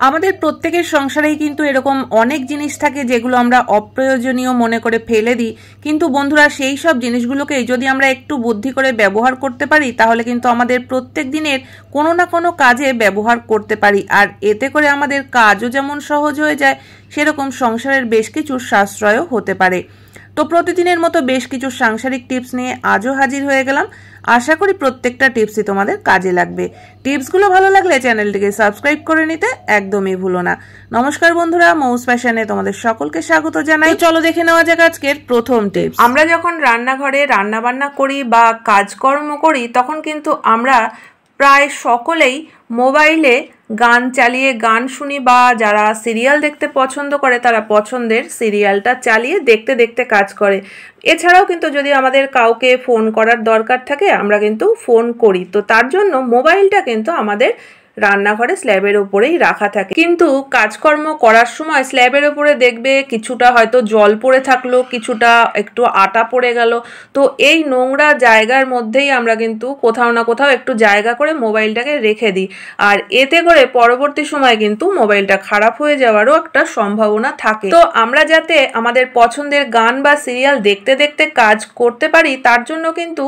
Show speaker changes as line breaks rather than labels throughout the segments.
আমাদের প্রত্যেকের সংসারেই কিন্তু এরকম অনেক জিনিস থাকে যেগুলো আমরা অপ্রয়োজনীয় মনে করে ফেলে দিই, কিন্তু বন্ধুরা সেই সব জিনিসগুলোকে যদি আমরা একটু বুদ্ধি করে ব্যবহার করতে পারি তাহলে কিন্তু আমাদের প্রত্যেক দিনের কোনো না কোনো কাজে ব্যবহার করতে পারি। আর এতে করে আমাদের কাজও যেমন সহজ হয়ে যায়, সেরকম সংসারের বেশ কিছু সাশ্রয়ও হতে পারে। তো প্রতিদিনের মতো বেশ কিছু সাংসারিক টিপস নিয়ে আজও হাজির হয়ে গেলাম। আশা করি প্রত্যেকটা টিপসই তোমাদের কাজে লাগবে। টিপসগুলো ভালো লাগলে চ্যানেলটিকে সাবস্ক্রাইব করে নিতে একদমই ভুলো না। নমস্কার বন্ধুরা, মৌস ফ্যাশনে তোমাদের সকলকে স্বাগত জানাই। চলো দেখে নেওয়া যাক আজকের প্রথম টিপস। আমরা যখন রান্নাঘরে রান্নাবান্না করি বা কাজকর্ম করি তখন কিন্তু আমরা প্রায় সকলেই মোবাইলে গান চালিয়ে গান শুনি, বা যারা সিরিয়াল দেখতে পছন্দ করে তারা পছন্দের সিরিয়ালটা চালিয়ে দেখতে দেখতে কাজ করে। এছাড়াও কিন্তু যদি আমাদের কাউকে ফোন করার দরকার থাকে আমরা কিন্তু ফোন করি। তো তার জন্য মোবাইলটা কিন্তু আমাদের রান্নাঘরে স্ল্যাবের উপরেই রাখা থাকে, কিন্তু কাজকর্ম করার সময় স্ল্যাবের উপরে দেখবে কিছুটা হয়তো জল পড়ে থাকলো, কিছুটা একটু আটা পড়ে গেল। তো এই নোংরা জায়গার মধ্যেই আমরা কিন্তু কোথাও না কোথাও একটু জায়গা করে মোবাইলটাকে রেখে দিই, আর এতে করে পরবর্তী সময় কিন্তু মোবাইলটা খারাপ হয়ে যাওয়ারও একটা সম্ভাবনা থাকে। তো আমরা যাতে আমাদের পছন্দের গান বা সিরিয়াল দেখতে দেখতে কাজ করতে পারি তার জন্য কিন্তু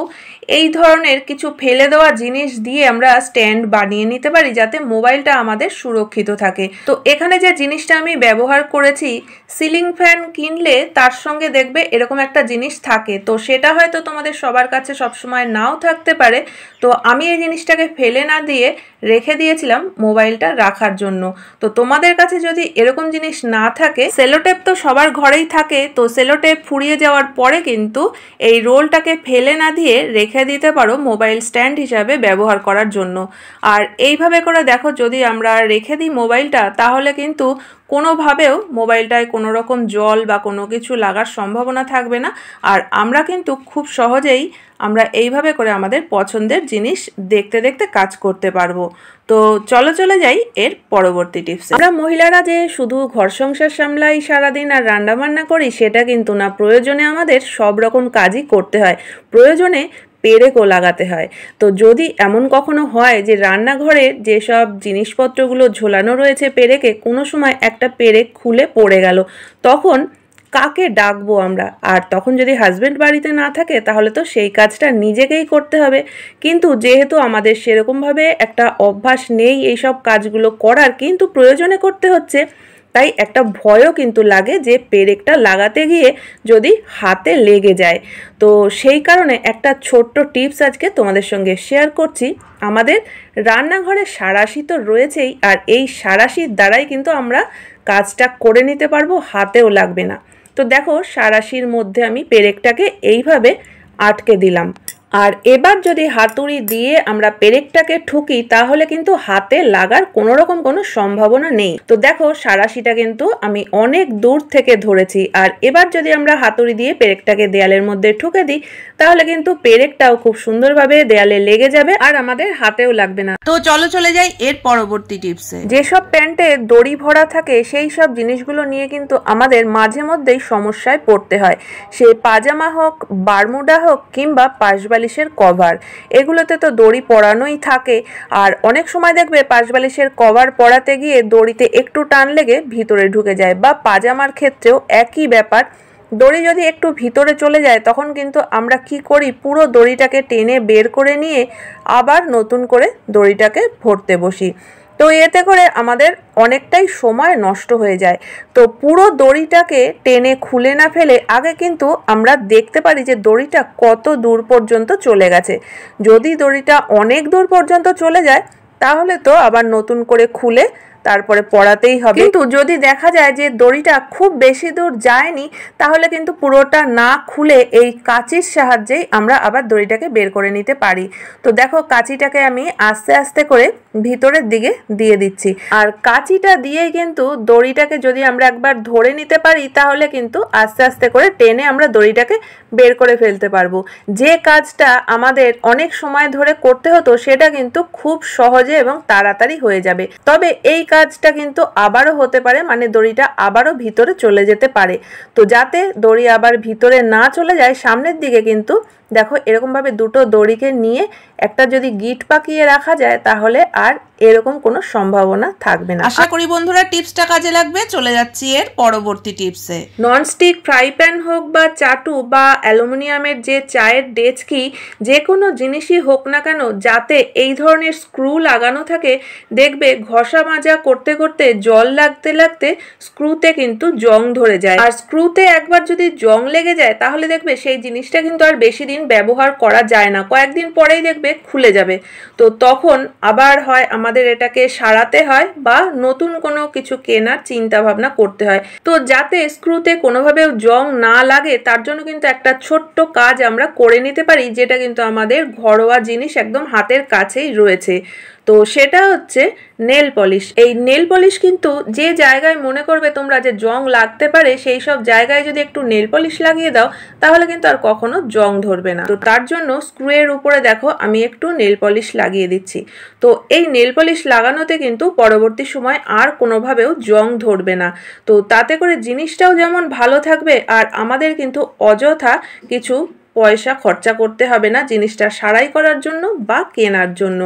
এই ধরনের কিছু ফেলে দেওয়া জিনিস দিয়ে আমরা স্ট্যান্ড বানিয়ে নিতে পারি যাতে মোবাইলটা আমাদের সুরক্ষিত থাকে। তো এখানে যে জিনিসটা আমি ব্যবহার করেছি, সিলিং ফ্যান কিনলে তার সঙ্গে দেখবে এরকম একটা জিনিস থাকে, তো সেটা হয়তো তোমাদের সবার কাছে সবসময় নাও থাকতে পারে। তো আমি এই জিনিসটাকে ফেলে না দিয়ে রেখে দিয়েছিলাম মোবাইলটা রাখার জন্য। তো তোমাদের কাছে যদি এরকম জিনিস না থাকে, সেলোটেপ তো সবার ঘরেই থাকে, তো সেলোটেপ ফুরিয়ে যাওয়ার পরে কিন্তু এই রোলটাকে ফেলে না দিয়ে রেখে দিতে পারো মোবাইল স্ট্যান্ড হিসাবে ব্যবহার করার জন্য। আর এইভাবে করে দেখো যদি আমরা রেখে দিই মোবাইলটা তাহলে কিন্তু কোনোভাবেও মোবাইলটায় কোনো রকম জল বা কোনো কিছু লাগার সম্ভাবনা থাকবে না, আর আমরা কিন্তু খুব সহজেই আমরা এইভাবে করে আমাদের পছন্দের জিনিস দেখতে দেখতে কাজ করতে পারবো। তো চলো চলে যাই এর পরবর্তী টিপস। আমরা মহিলারা যে শুধু ঘর সংসার সামলাই সারাদিন আর রান্নাবান্না করি সেটা কিন্তু না, প্রয়োজনে আমাদের সব রকম কাজই করতে হয়, প্রয়োজনে পেরেকও লাগাতে হয়। তো যদি এমন কখনো হয় যে রান্নাঘরে যেসব জিনিসপত্রগুলো ঝোলানো রয়েছে পেরেকে, কোনো সময় একটা পেরেক খুলে পড়ে গেল, তখন কাকে ডাকবো আমরা? আর তখন যদি হাজবেন্ড বাড়িতে না থাকে তাহলে তো সেই কাজটা নিজেকেই করতে হবে। কিন্তু যেহেতু আমাদের সেরকমভাবে একটা অভ্যাস নেই এইসব কাজগুলো করার, কিন্তু প্রয়োজনে করতে হচ্ছে, তাই একটা ভয়ও কিন্তু লাগে যে পেরেকটা লাগাতে গিয়ে যদি হাতে লেগে যায়। তো সেই কারণে একটা ছোট্ট টিপস আজকে তোমাদের সঙ্গে শেয়ার করছি। আমাদের রান্নাঘরে সাঁড়াশি তো রয়েছেই, আর এই সাঁড়াশির দ্বারাই কিন্তু আমরা কাজটা করে নিতে পারবো, হাতেও লাগবে না। তো দেখো সাঁড়াশির মধ্যে আমি পেরেকটাকে এইভাবে আটকে দিলাম, আর এবার যদি হাতুড়ি দিয়ে আমরা পেরেকটাকে ঠুকি তাহলে কিন্তু হাতে লাগার কোনো রকম কোনো সম্ভাবনা নেই। তো দেখো সাঁড়াশিটা কিন্তু আমি অনেক দূর থেকে ধরেছি, আর এবার যদি আমরা হাতুড়ি দিয়ে পেরেকটাকে দেয়ালের মধ্যে ঠুকে দিই তাহলে কিন্তু পেরেকটাও খুব সুন্দরভাবে দেয়ালে লেগে যাবে আর আমাদের হাতেও লাগবে না। তো চলো চলে যাই এর পরবর্তী টিপসে। যেসব প্যান্টে দড়ি ভরা থাকে সেই সব জিনিসগুলো নিয়ে কিন্তু আমাদের মাঝে মধ্যেই সমস্যায় পড়তে হয়, সে পাজামা হোক, বারমুডা হোক, কিংবা পাশবালিশের কভার, এগুলোতে তো দড়ি পরানোই থাকে। আর অনেক সময় দেখবে পাশবালিশের কভার পরাতে গিয়ে দড়িতে একটু টান লেগে ভিতরে ঢুকে যায়, বা পাজামার ক্ষেত্রেও একই ব্যাপার, দড়ি যদি একটু ভিতরে চলে যায় তখন কিন্তু আমরা কি করি, পুরো দড়িটাকে টেনে বের করে নিয়ে আবার নতুন করে দড়িটাকে ভরতে বসি। তো এতে করে আমাদের অনেকটাই সময় নষ্ট হয়ে যায়। তো পুরো দড়িটাকে টেনে খুলে না ফেলে আগে কিন্তু আমরা দেখতে পারি যে দড়িটা কত দূর পর্যন্ত চলে গেছে। যদি দড়িটা অনেক দূর পর্যন্ত চলে যায় তাহলে তো আবার নতুন করে খুলে তারপরে পরাতেই হবে। কিন্তু যদি দেখা যায় যে দড়িটা খুব বেশি দূর যায়নি তাহলে কিন্তু পুরোটা না খুলে এই কাঁচির সাহায্যেই আমরা আবার দড়িটাকে বের করে নিতে পারি। তো দেখো কাঁচিটাকে আমি আস্তে আস্তে করে ভিতরের দিকে দিয়ে দিচ্ছি, আর কাঁচিটা দিয়েই কিন্তু দড়িটাকে যদি আমরা একবার ধরে নিতে পারি তাহলে কিন্তু আস্তে আস্তে করে টেনে আমরা দড়িটাকে বের করে ফেলতে পারবো। যে কাজটা আমাদের অনেক সময় ধরে করতে হতো সেটা কিন্তু খুব সহজে এবং তাড়াতাড়ি হয়ে যাবে। তবে এই কাজটা কিন্তু আবারও হতে পারে, মানে দড়িটা আবারও ভিতরে চলে যেতে পারে। তো যাতে দড়ি আবার ভিতরে না চলে যায় সামনের দিকে কিন্তু দেখো এরকমভাবে দুটো দড়িকে নিয়ে একটা যদি গিট পাকিয়ে রাখা যায় তাহলে আর এরকম কোনো সম্ভাবনা থাকবে না। আশা করি বন্ধুরা টিপসটা কাজে লাগবে। চলে যাচ্ছি এর পরবর্তী টিপসে। ননস্টিক ফ্রাই প্যান হোক বা চাটু বা অ্যালুমিনিয়ামের যে চায়ের ডেচকি, যে কোনো জিনিসই হোক না কেন, যাতে এই ধরনের স্ক্রু লাগানো থাকে, দেখবে ঘষা মাজা করতে করতে জল লাগতে লাগতে স্ক্রুতে কিন্তু জং ধরে যায়। আর স্ক্রুতে একবার যদি জং লেগে যায় তাহলে দেখবে সেই জিনিসটা কিন্তু আর বেশি দিন ব্যবহার করা যায় না, কয়েকদিন পরেই দেখবে খুলে যাবে। তো তখন আবার হয় আমাদের এটাকে সারাতে হয় বা নতুন কোনো কিছু কেনার চিন্তা ভাবনা করতে হয়। তো যাতে স্ক্রুতে কোনোভাবেও জং না লাগে তার জন্য কিন্তু একটা ছোট্ট কাজ আমরা করে নিতে পারি, যেটা কিন্তু আমাদের ঘরোয়া জিনিস, একদম হাতের কাছেই রয়েছে। তো সেটা হচ্ছে নেল পলিশ। এই নেল পলিশ কিন্তু যে জায়গায় মনে করবে তোমরা যে জং লাগতে পারে, সেই সব জায়গায় যদি একটু নেল পলিশ লাগিয়ে দাও তাহলে কিন্তু আর কখনো জং ধরবে না। তো তার জন্য স্ক্রুয়ের উপরে দেখো আমি একটু নেল পলিশ লাগিয়ে দিচ্ছি। তো এই নেল পলিশ লাগানোতে কিন্তু পরবর্তী সময় আর কোনোভাবেও জং ধরবে না। তো তাতে করে জিনিসটাও যেমন ভালো থাকবে, আর আমাদের কিন্তু অযথা কিছু পয়সা খরচা করতে হবে না জিনিসটা সারাই করার জন্য বা কেনার জন্য।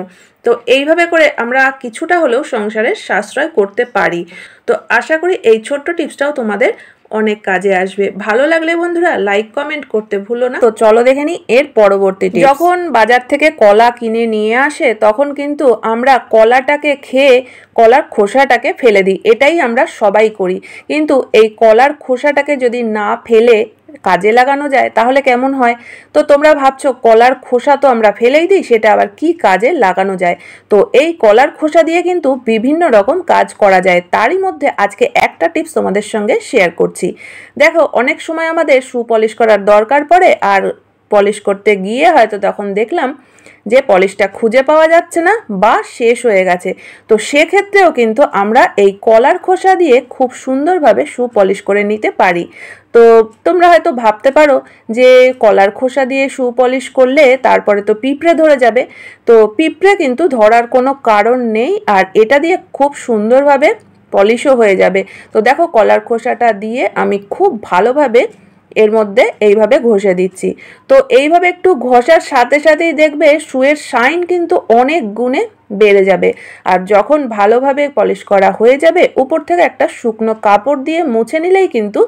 তো এইভাবে করে আমরা কিছুটা হলেও সংসারের সাশ্রয় করতে পারি। তো আশা করি এই ছোট্ট টিপসটাও তোমাদের অনেক কাজে আসবে। ভালো লাগলে বন্ধুরা লাইক কমেন্ট করতে ভুলো না। তো চলো দেখে নিই এর পরবর্তী টিপস। যখন বাজার থেকে কলা কিনে নিয়ে আসে তখন কিন্তু আমরা কলাটাকে খেয়ে কলার খোসাটাকে ফেলে দিই, এটাই আমরা সবাই করি। কিন্তু এই কলার খোসাটাকে যদি না ফেলে কাজে লাগানো যায় তাহলে কেমন হয়? তো তোমরা ভাবছো কলার খোসা তো আমরা ফেলেই দিই, সেটা আবার কি কাজে লাগানো যায়? তো এই কলার খোসা দিয়ে কিন্তু বিভিন্ন রকম কাজ করা যায়। তারই মধ্যে আজকে একটা টিপস তোমাদের সঙ্গে শেয়ার করছি। দেখো অনেক সময় আমাদের শু পলিশ করার দরকার পড়ে, আর পলিশ করতে গিয়ে হয়তো তখন দেখলাম যে পলিশটা খুঁজে পাওয়া যাচ্ছে না বা শেষ হয়ে গেছে। তো সেক্ষেত্রেও কিন্তু আমরা এই কলার খোসা দিয়ে খুব সুন্দরভাবে শু পলিশ করে নিতে পারি। তো তোমরা হয়তো ভাবতে পারো যে কলার খোসা দিয়ে শু পলিশ করলে তারপরে তো পিঁপড়ে ধরে যাবে। তো পিঁপড়ে কিন্তু ধরার কোনো কারণ নেই, আর এটা দিয়ে খুব সুন্দরভাবে পলিশও হয়ে যাবে। তো দেখো কলার খোসাটা দিয়ে আমি খুব ভালোভাবে এর মধ্যে এইভাবে ঘষে দিচ্ছি। তো এইভাবে একটু ঘষার সাথে সাথেই দেখবে শুয়ের শাইন কিন্তু অনেক গুণে বেড়ে যাবে। আর যখন ভালোভাবে পলিশ করা হয়ে যাবে উপর থেকে একটা শুকনো কাপড় দিয়ে মুছে নিলেই কিন্তু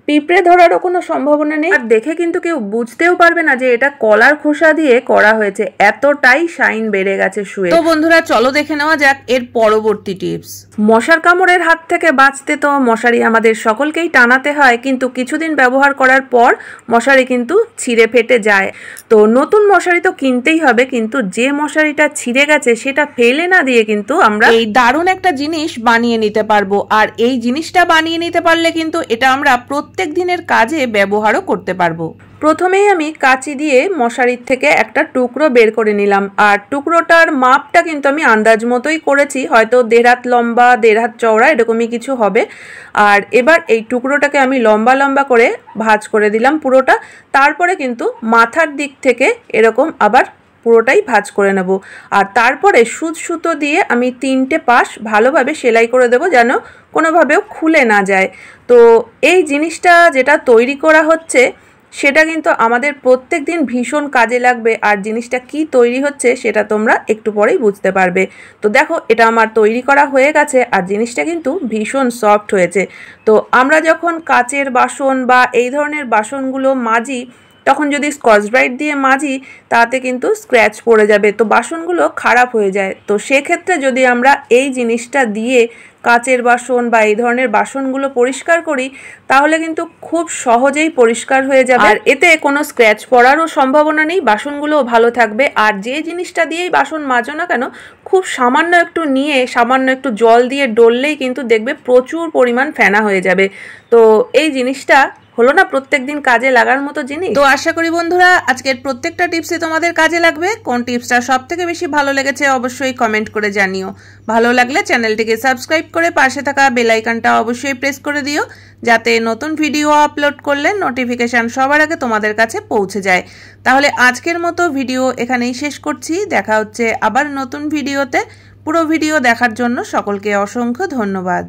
পিঁপড়ে ধরারও কোনো সম্ভাবনা নেই, আর দেখে কিন্তু কেউ বুঝতেও পারবে না যে এটা কলার খোসা দিয়ে করা হয়েছে, এতটাই শাইন বেড়ে গেছে শুয়ে। তো বন্ধুরা চলো দেখে নেওয়া যাক এর পরবর্তী টিপস। মশার কামড়ের হাত থেকে বাঁচতে তো মশারি আমাদের সকলকেই টানাতে হয়, কিন্তু কিছুদিন ব্যবহার করার পর মশারি কিন্তু ছিঁড়ে ফেটে যায়। তো নতুন মশারি তো কিনতেই হবে, কিন্তু যে মশারিটা ছিঁড়ে গেছে সেটা ফেলে না দিয়ে কিন্তু আমরা এই দারুণ একটা জিনিস বানিয়ে নিতে পারবো। আর এই জিনিসটা বানিয়ে নিতে পারলে কিন্তু এটা আমরা প্রত্যেক দিনের কাজে ব্যবহারও করতে পারবো। প্রথমেই আমি কাঁচি দিয়ে মশারির থেকে একটা টুকরো বের করে নিলাম, আর টুকরোটার মাপটা কিন্তু আমি আন্দাজ মতোই করেছি, হয়তো 1.5 হাত লম্বা 1.5 হাত চওড়া এরকমই কিছু হবে। আর এবার এই টুকরোটাকে আমি লম্বা লম্বা করে ভাঁজ করে দিলাম পুরোটা। তারপরে কিন্তু মাথার দিক থেকে এরকম আবার পুরোটাই ভাঁজ করে নেব, আর তারপরে সুতো দিয়ে আমি 3টে পাশ ভালোভাবে সেলাই করে দেব যেন কোনোভাবেও খুলে না যায়। তো এই জিনিসটা যেটা তৈরি করা হচ্ছে সেটা কিন্তু আমাদের প্রত্যেক দিন ভীষণ কাজে লাগবে, আর জিনিসটা কি তৈরি হচ্ছে সেটা তোমরা একটু পরেই বুঝতে পারবে। তো দেখো এটা আমার তৈরি করা হয়ে গেছে, আর জিনিসটা কিন্তু ভীষণ সফট হয়েছে। তো আমরা যখন কাচের বাসন বা এই ধরনের বাসনগুলো মাজি তখন যদি স্কচ ব্রাইট দিয়ে মাজি তাতে কিন্তু স্ক্র্যাচ পড়ে যাবে, তো বাসনগুলো খারাপ হয়ে যায়। তো সেক্ষেত্রে যদি আমরা এই জিনিসটা দিয়ে কাচের বাসন বা এই ধরনের বাসনগুলো পরিষ্কার করি তাহলে কিন্তু খুব সহজেই পরিষ্কার হয়ে যাবে, আর এতে কোনো স্ক্র্যাচ পড়ারও সম্ভাবনা নেই, বাসনগুলোও ভালো থাকবে। আর যে জিনিসটা দিয়েই বাসন মাজো না কেন খুব সামান্য একটু নিয়ে সামান্য একটু জল দিয়ে ডললেই কিন্তু দেখবে প্রচুর পরিমাণ ফেনা হয়ে যাবে। তো এই জিনিসটা হলো না প্রত্যেকদিন কাজে লাগার মতো জিনিস। তো আশা করি বন্ধুরা আজকের প্রত্যেকটা টিপসে তোমাদের কাজে লাগবে। কোন টিপসটা সবথেকে বেশি ভালো লেগেছে অবশ্যই কমেন্ট করে জানিও। ভালো লাগলে চ্যানেলটিকে সাবস্ক্রাইব করে পাশে থাকা বেল আইকনটা অবশ্যই প্রেস করে দিও, যাতে নতুন ভিডিও আপলোড করলে নোটিফিকেশন সবার আগে তোমাদের কাছে পৌঁছে যায়। তাহলে আজকের মতো ভিডিও এখানেই শেষ করছি, দেখা হচ্ছে আবার নতুন ভিডিওতে। পুরো ভিডিও দেখার জন্য সকলকে অসংখ্য ধন্যবাদ।